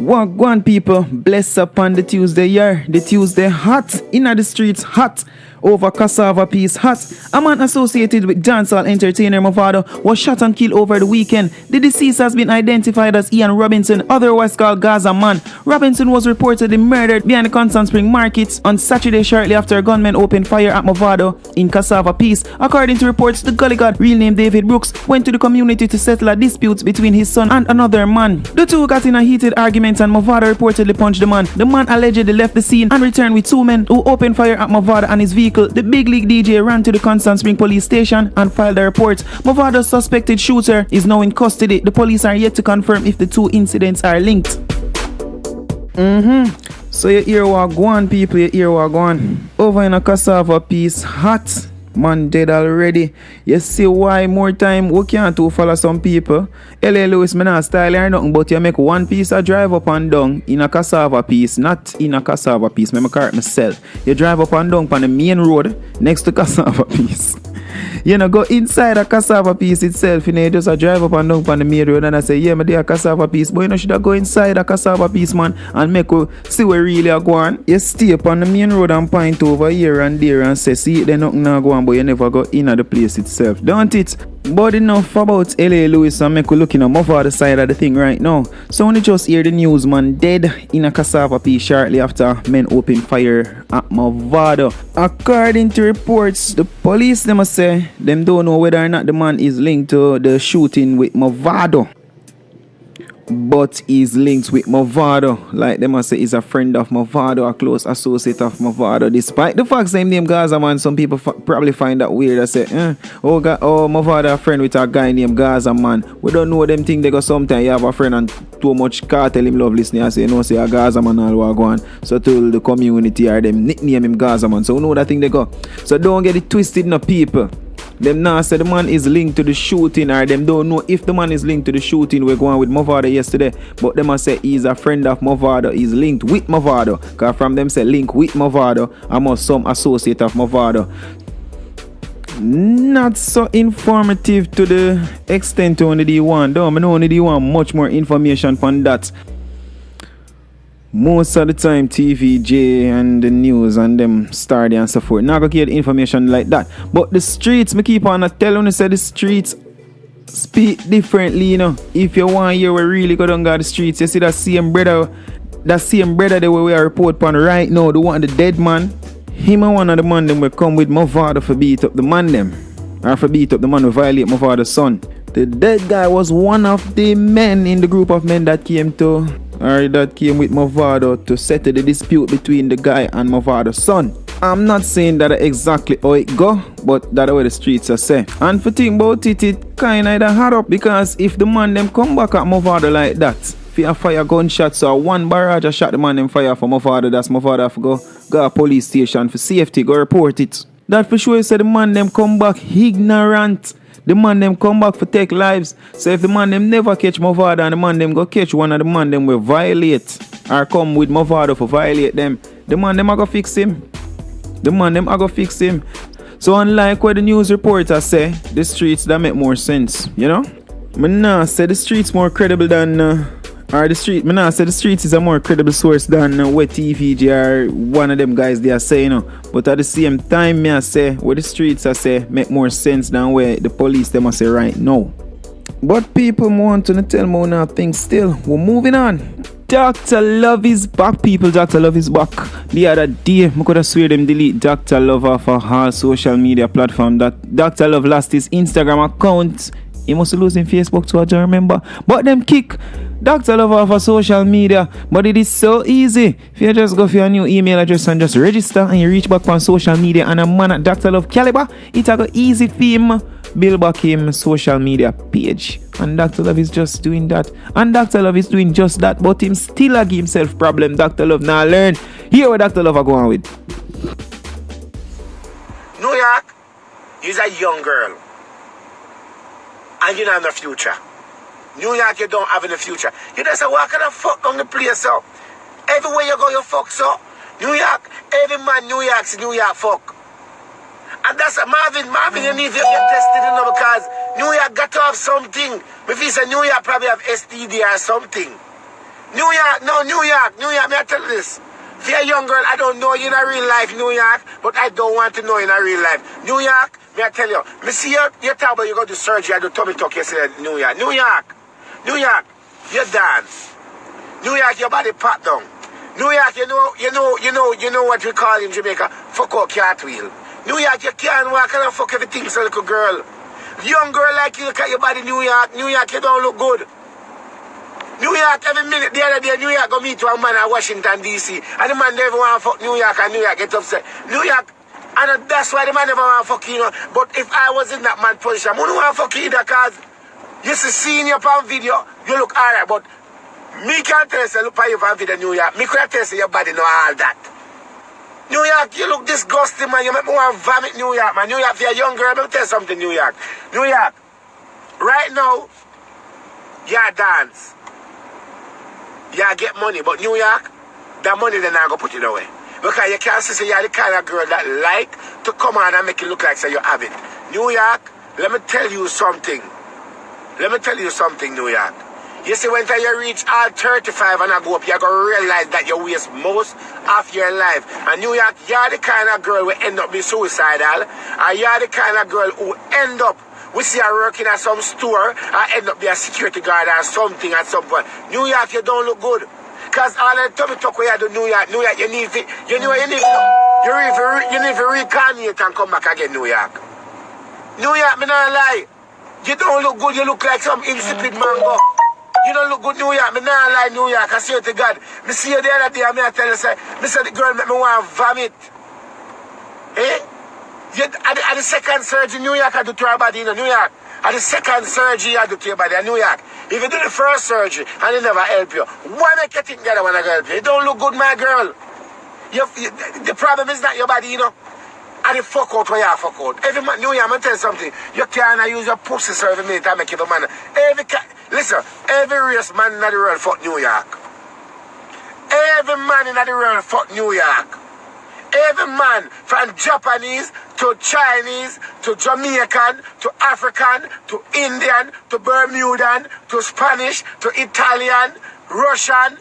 Wagwan people, bless upon the Tuesday year. The Tuesday hot, inna the streets hot. Over Cassava piece hot. A man associated with dancehall entertainer Mavado was shot and killed over the weekend. The deceased has been identified as Ian Robinson, otherwise called Gaza Man. Robinson was reportedly murdered behind the Constant Spring Market on Saturday shortly after a gunman opened fire at Mavado in Cassava piece. According to reports, the gully god, real name David Brooks, went to the community to settle a dispute between his son and another man. The two got in a heated argument and Mavado reportedly punched the man. The man allegedly left the scene and returned with two men who opened fire at Mavado and his vehicle. The big league DJ ran to the Constant Spring police station and filed a report. Mavado's suspected shooter is now in custody. The police are yet to confirm if the two incidents are linked. So you hear what go on, people, you hear what go on. Over in a Cassava piece, hot. Man dead already. You see why more time we can't to follow some people. L.A. Lewis, me not style or nothing, but you make one piece of drive up and down in a Cassava piece, not in a Cassava piece. Me correct myself. You drive up and down on the main road next to Cassava piece. You know, go inside a Cassava piece itself, you know, you just drive up and down on the main road and I say, yeah, me there a Cassava piece, but you know, should I go inside a Cassava piece, man, and make you see where really are going. You stay up on the main road and point over here and there and say, see, there nothing not going, but you never go in at the place itself, don't it? But enough about L.A. Lewis and make you looking at Mavado side of the thing right now. So when you just hear the news, man, dead in a Cassava piece shortly after men opened fire at Mavado. According to reports, the police them say them don't know whether or not the man is linked to the shooting with Mavado, but is linked with Mavado. Like them say is a friend of Mavado, a close associate of Mavado. Despite the fact same name Gaza Man, some people probably find that weird. I say, Mavado a friend with a guy named Gaza Man. We don't know them thing they go sometimes you have a friend and too much cartel him love listening. I say no, say a Gaza Man all what go on. So to the community or them nickname him Gaza Man. So we know that thing they go. So don't get it twisted, no people. Them now say the man is linked to the shooting, or them don't know if the man is linked to the shooting. We're going with Mavado yesterday, but them say he's a friend of Mavado, he's linked with Mavado. Cause from them say link with Mavado, I must some associate of Mavado. Not so informative to the extent only the one. Though I know only the one much more information on that. Most of the time TVJ and the news and them Stardy and so forth. Not gonna get information like that. But the streets, me keep on telling you say the streets speak differently, you know. If you want to hear we really go down the streets, you see that same brother the way we are report on right now, the one the dead man. Him and one of the man them will come with Mavado for beat up the man them. Or for beat up the man who violate Mavado's son. The dead guy was one of the men in the group of men that came with Mavado to settle the dispute between the guy and Mavado's son. I'm not saying that exactly how it go, but that's what the streets are saying. And for think about it, it kinda hard up because if the man them come back at Mavado like that, if you fire gunshot, so one barrage a shot the man them fire for Mavado, that's Mavado have to go a police station for safety, go report it. That for sure say the man them come back ignorant. The man them come back for take lives. So if the man them never catch Mavado and the man them go catch one of the man them will violate or come with Mavado for violate them, the man them a go fix him. So unlike what the news reporters say, the streets that make more sense, you know? Me nah say the streets more credible than me nah say the streets is a more credible source than what TVG or one of them guys they are saying, you know? But at the same time, me I say what the streets I say make more sense than where the police them I say right now. But people want to tell me now things still. We're moving on. DrLove is back, people. DrLove is back. The other day, I could have swear them delete DrLove off of all social media platform. That DrLove lost his Instagram account. He must lose in Facebook too, I don't remember. But them kick DrLove off of social media. But it is so easy. If you just go for your new email address and just register and you reach back on social media and a man at DrLove caliber, it's a go easy for him build back him social media page. And DrLove is just doing that. And DrLove is doing just that. But him still a give himself problem. DrLove now learn. Hear what DrLove are going with. New York is a young girl. And you don't have no future. New York, you don't have any future. You just say, what kind of fuck on the place up? Everywhere you go, you fuck so. New York, every man New York's New York fuck. And that's a Marvin, you need to get tested, you know, because New York got to have something. If you say New York probably have STD or something. New York, no, New York, may I tell you this? If you're a young girl, I don't know you in a real life, New York, but I don't want to know you in a real life. New York, may I tell you, me see you talk about you go to surgery, I do tummy tuck yesterday, New York. New York, you dance. New York, your body pat down. New York, you know what we call in Jamaica, fuck out cartwheel. New York, you can't walk and fuck everything, so little girl. Young girl like you, look at your body, New York, you don't look good. New York, every minute, the other day, New York go meet one man at Washington, D.C. And the man never want to fuck New York, and New York get upset. New York, and that's why the man never want to fuck you, know. But if I was in that man position, I wouldn't want to fuck you either, because you see, seeing you on video, you look alright, but me can't tell you, look at you on video, New York. Me can't tell you, your body know all that. New York, you look disgusting, man. You make me want to vomit, New York, man. New York, if you're a young girl, let me tell you something, New York. New York, right now, you dance. You get money, but New York, that money they're not going to put it away. Because you can't say you're the kind of girl that like to come on and make it look like say you have it. New York, let me tell you something. New York. You see, when you reach all 35 and I go up, you're going to realize that you waste most of your life. And New York, you're the kind of girl who end up being suicidal. And you're the kind of girl who end up, we see her working at some store, and end up being a security guard or something at some point. New York, you don't look good. Because all the tummy talk we do New York, you need to, you need to reincarnate and come back again, New York. New York, me not lie. You don't look good, you look like some insipid mango. You don't look good, New York. Me not lie, New York. I swear to God. Me see you the other day, I tell you, say, me say the girl make me want to vomit. Eh? At the second surgery, New York, I do to your body, New York. At the second surgery, I do to your body, New York. If you do the first surgery and it never help you, why make you think the other one will help you? You don't look good, my girl. The problem is not your body, And the fuck out where you fuck out. Every man, New York, I'm going to tell you something. You can't use your pussy so every minute and make you a man. Listen, every race man in the world fuck New York. Every man in the world fuck New York. Every man, from Japanese to Chinese to Jamaican to African to Indian to Bermudan to Spanish to Italian, Russian,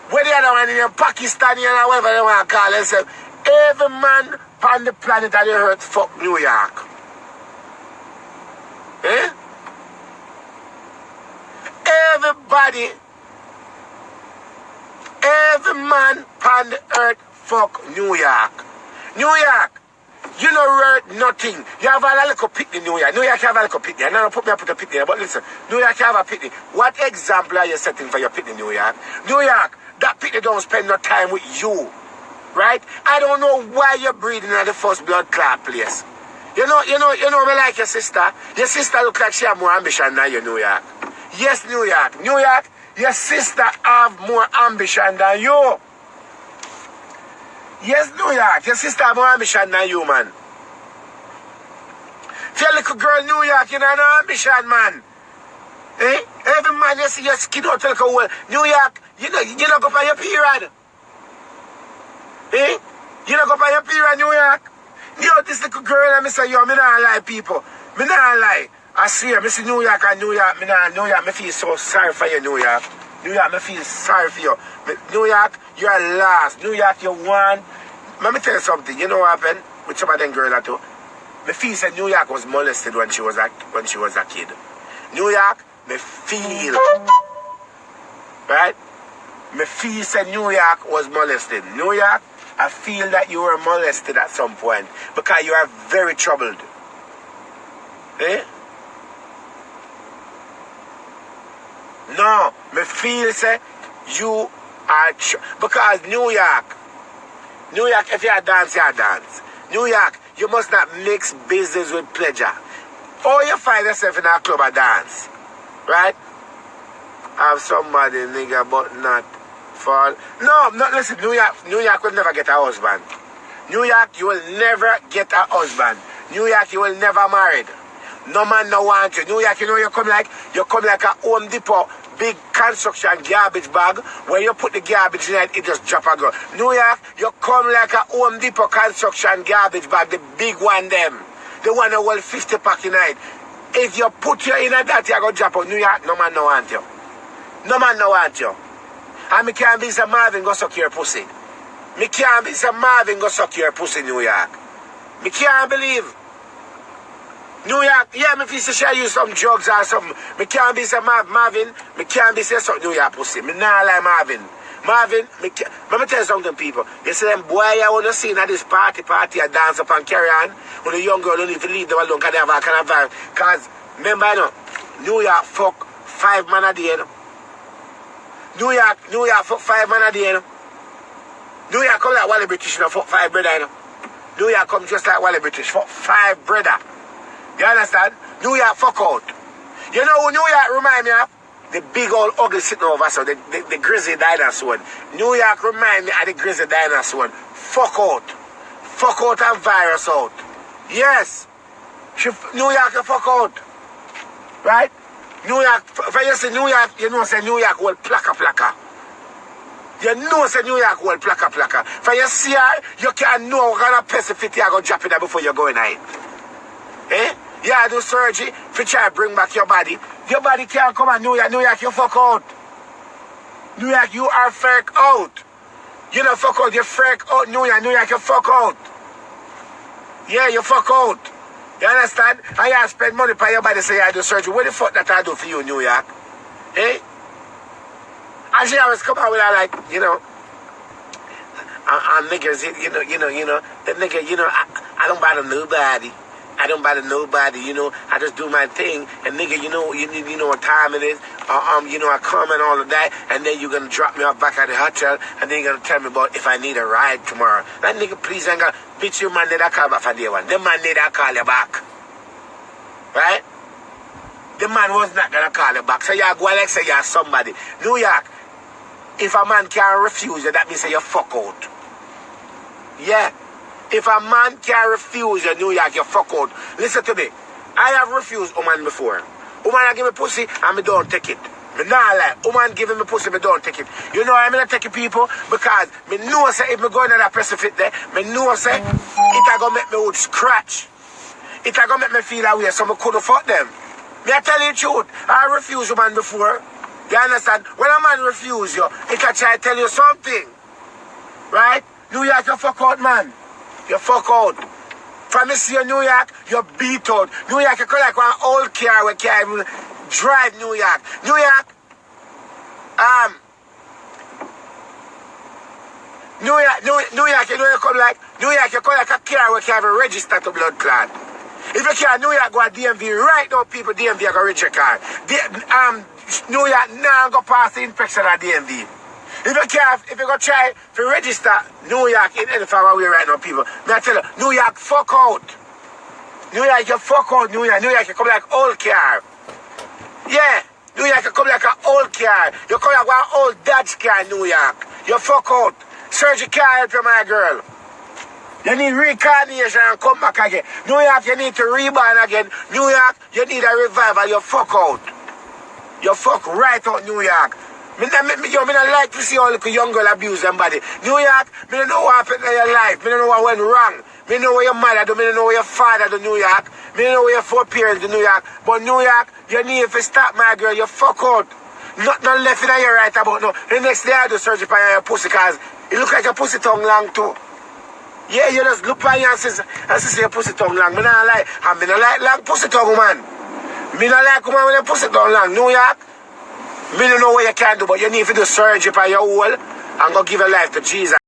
where the other one in Pakistani or whatever they want to call themselves. Every man on the planet of the earth fuck New York. Eh? Everybody, every man on the earth fuck New York. New York, you know worth nothing. You have a little picnic, New York. New York have a little picnic. Now put a picnic there, but listen, New York have a picnic. What example are you setting for your picnic, New York? New York, that picnic don't spend no time with you. Right? I don't know why you're breathing at the first blood clot place. You know, me like your sister. Your sister look like she have more ambition than you, New York. Yes, New York. New York, your sister have more ambition than you. Yes, New York, your sister have more ambition than you, man. If you're a little girl, New York, you know no ambition, man. Eh? Every man you see your skin out like a wall. New York, you know go for your period. Eh? You know go for your period, New York. You know this little girl and me say, yo, me not lie, people. Me not lie. I see me see New York and New York, me feel so sorry for you, New York. New York, me feel sorry for you. New York, you're last. New York, you won. Let me tell you something. You know what happened with some of them girls too? Me feel that New York was molested when she was a kid. New York, me feel. Right? Me feel that New York was molested. New York, I feel that you were molested at some point because you are very troubled. Eh? No, me feel say you are because New York, if you dance, you dance. New York, you must not mix business with pleasure. Or you find yourself in a club and dance, right? Have somebody nigga but not fall. No, listen, New York will never get a husband. New York, you will never get a husband. New York, you will never married. No man no want you. New York, you know you come like a Home Depot big construction garbage bag where you put the garbage in it just drop a go. New York, you come like a Home Depot construction garbage bag, the big one them. The one that hold 50 pack in it. If you put you in that, you're going to drop out. New York, no man no want you. No man no want you. And me can't be some Marvin go suck your pussy. Me can't be some Marvin go suck your pussy in New York. Me can't believe. New York, yeah, me feel to share you some drugs or something. Me can't be some Marvin. Me can't be some New York pussy. Me nah like Marvin. Marvin, let me tell you something, people. You see them boy I want to see at this party, I dance up and carry on. When the young girl don't need to leave them alone because they have a kind of vibe. Because, remember, you know, New York fuck 5 man a day, you know. New York fuck 5 man a day, you know. New York come like Wally British, you know, fuck 5 brother, you know. New York come just like Wally British, fuck 5 brother. You understand? New York fuck out. You know who New York remind me of? The big old ugly sitting over, so the grizzly dinosaur. New York remind me of the grizzly dinosaur. Fuck out. Fuck out and virus out. Yes. New York fuck out. Right? New York, when you say New York, you know say New York will plaka. You know say New York will plaka. When you see her, you can't know what kind of pestifit you're going to drop in there before you go in it. Eh? Yeah, do surgery if you try to bring back your body. Your body can't come and New York, you fuck out. New York, you are fake out. You don't fuck out, you fake out. New York, you fuck out. Yeah, you fuck out. You understand? And you spend money for your body say I do surgery. What the fuck that I do for you, New York? Eh? And she always come out with her like, you know, and niggas, you know, the nigga, you know, I don't bother nobody. I don't bother nobody, you know. I just do my thing, and nigga, you know what time it is. You know, I come and all of that, and then you're gonna drop me off back at the hotel, and then you're gonna tell me about if I need a ride tomorrow. That nigga, please ain't gonna bitch you man need I call back for day one. The man need I call you back, right? The man was not gonna call you back. So you go like say you're somebody. New York, if a man can't refuse you, that means say you fuck out. Yeah. If a man can't refuse you, New York, you fuck out. Listen to me. I have refused woman before. Woman give me pussy and me don't take it. Me not lie. Woman giving me pussy, me don't take it. You know why I'm not taking people? Because me know say if me go in that person fit there, me know say it a gonna make me would scratch. It a gonna make me feel that way so me couldn't fuck them. Me I tell you the truth. I refused woman before. You understand? When a man refuse you, it can try to tell you something. Right? New York, you fuck out, man. You fuck out. From me see New York, you beat out. New York, you call like one old car where can't even drive New York. New York, New York, you know you come like, New York, you call like a car where can't even register to blood clot. If you can't New York, go to DMV right now, people, DMV, you go register car. New York, now go pass the inspection at DMV. If you can't, if you go try to register New York in any form of way right now, people, may I tell you, New York, fuck out. New York, you fuck out, New York. New York, you come like old car. Yeah, New York, you come like an old car. You come like one old Dodge car, New York. You fuck out. Surgical help you, my girl. You need reincarnation and come back again. New York, you need to reborn again. New York, you need a revival. You fuck out. You fuck right out, New York. Me don't like to see all the young girl abuse somebody. New York, me don't know what happened in your life. Me don't know what went wrong. Me don't know what your mother do. Me don't know what your father do, New York. Me don't know what your 4 parents do, New York. But New York, you need to stop, my girl. You fuck out. Nothing left in your right about no. The next day I do surgery for your pussy because it look like your pussy tongue long too. Yeah, you just look by you and see your pussy tongue long. Me not like, and me not like long pussy tongue, man. Me not like woman with your pussy tongue long. New York, me don't know what you can do, but you need to do surgery for your hole and go give your life to Jesus.